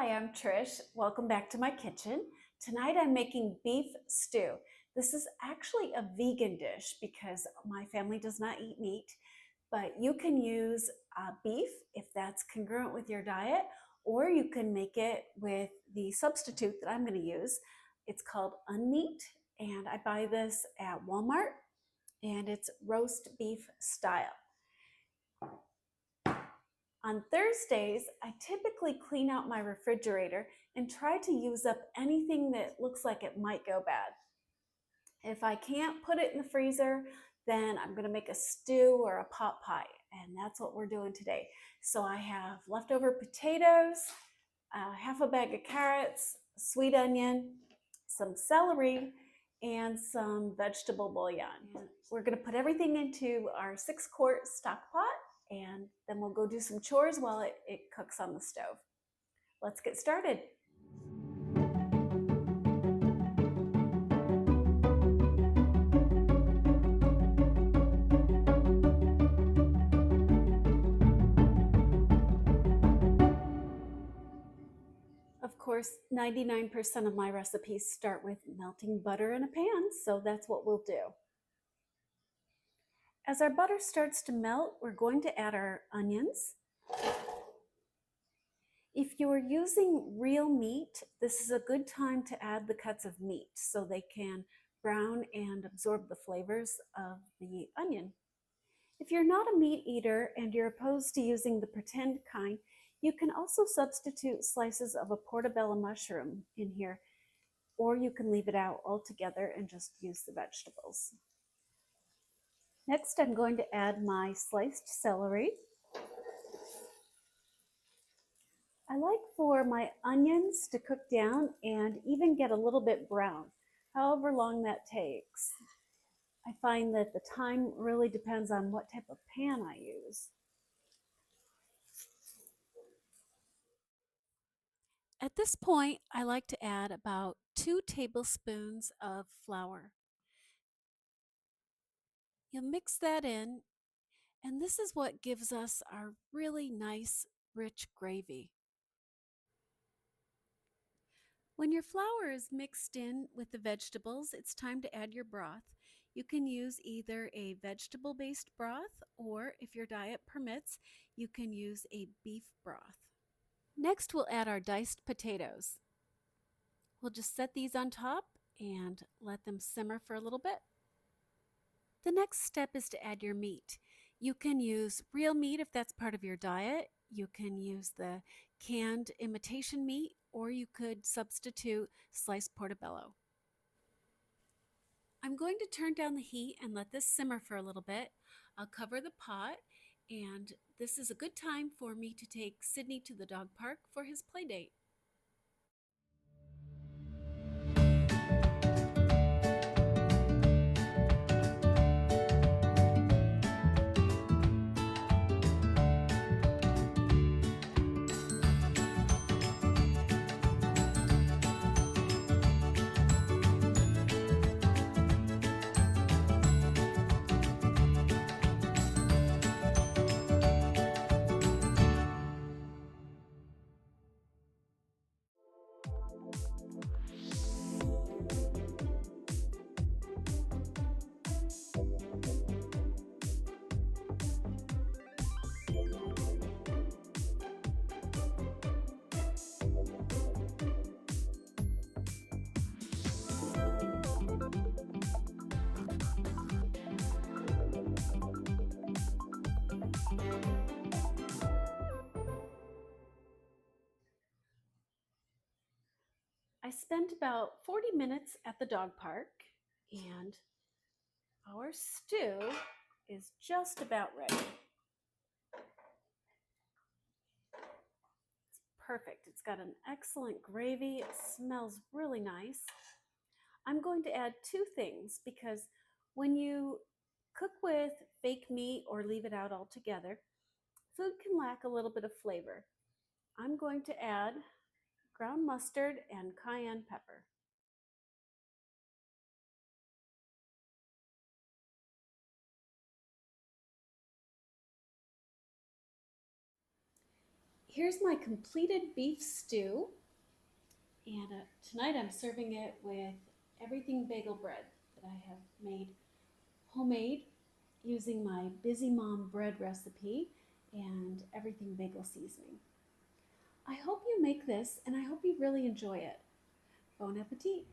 Hi, I'm Trish. Welcome back to my kitchen. Tonight I'm making beef stew. This is actually a vegan dish because my family does not eat meat, but you can use beef if that's congruent with your diet, or you can make it with the substitute that I'm going to use. It's called unmeat, and I buy this at Walmart, and it's roast beef style. On Thursdays, I typically clean out my refrigerator and try to use up anything that looks like it might go bad. If I can't put it in the freezer, then I'm going to make a stew or a pot pie, and that's what we're doing today. So I have leftover potatoes, half a bag of carrots, sweet onion, some celery, and some vegetable bouillon. We're going to put everything into our 6-quart stock pot, and then we'll go do some chores while it cooks on the stove. Let's get started. Of course, 99% of my recipes start with melting butter in a pan, so that's what we'll do. As our butter starts to melt, we're going to add our onions. If you're using real meat, this is a good time to add the cuts of meat so they can brown and absorb the flavors of the onion. If you're not a meat eater and you're opposed to using the pretend kind, you can also substitute slices of a portobello mushroom in here, or you can leave it out altogether and just use the vegetables. Next, I'm going to add my sliced celery. I like for my onions to cook down and even get a little bit brown, however long that takes. I find that the time really depends on what type of pan I use. At this point, I like to add about 2 tablespoons of flour. You'll mix that in, and this is what gives us our really nice, rich gravy. When your flour is mixed in with the vegetables, it's time to add your broth. You can use either a vegetable-based broth, or if your diet permits, you can use a beef broth. Next, we'll add our diced potatoes. We'll just set these on top and let them simmer for a little bit. The next step is to add your meat. You can use real meat if that's part of your diet. You can use the canned imitation meat, or you could substitute sliced portobello. I'm going to turn down the heat and let this simmer for a little bit. I'll cover the pot, and this is a good time for me to take Sydney to the dog park for his play date. I spent about 40 minutes at the dog park, and our stew is just about ready. It's perfect. It's got an excellent gravy. It smells really nice. I'm going to add 2 things because when you cook with fake meat or leave it out altogether, food can lack a little bit of flavor. I'm going to add ground mustard and cayenne pepper. Here's my completed beef stew, and tonight I'm serving it with everything bagel bread that I have made homemade using my Busy Mom bread recipe and everything bagel seasoning. I hope you make this and I hope you really enjoy it. Bon appetit!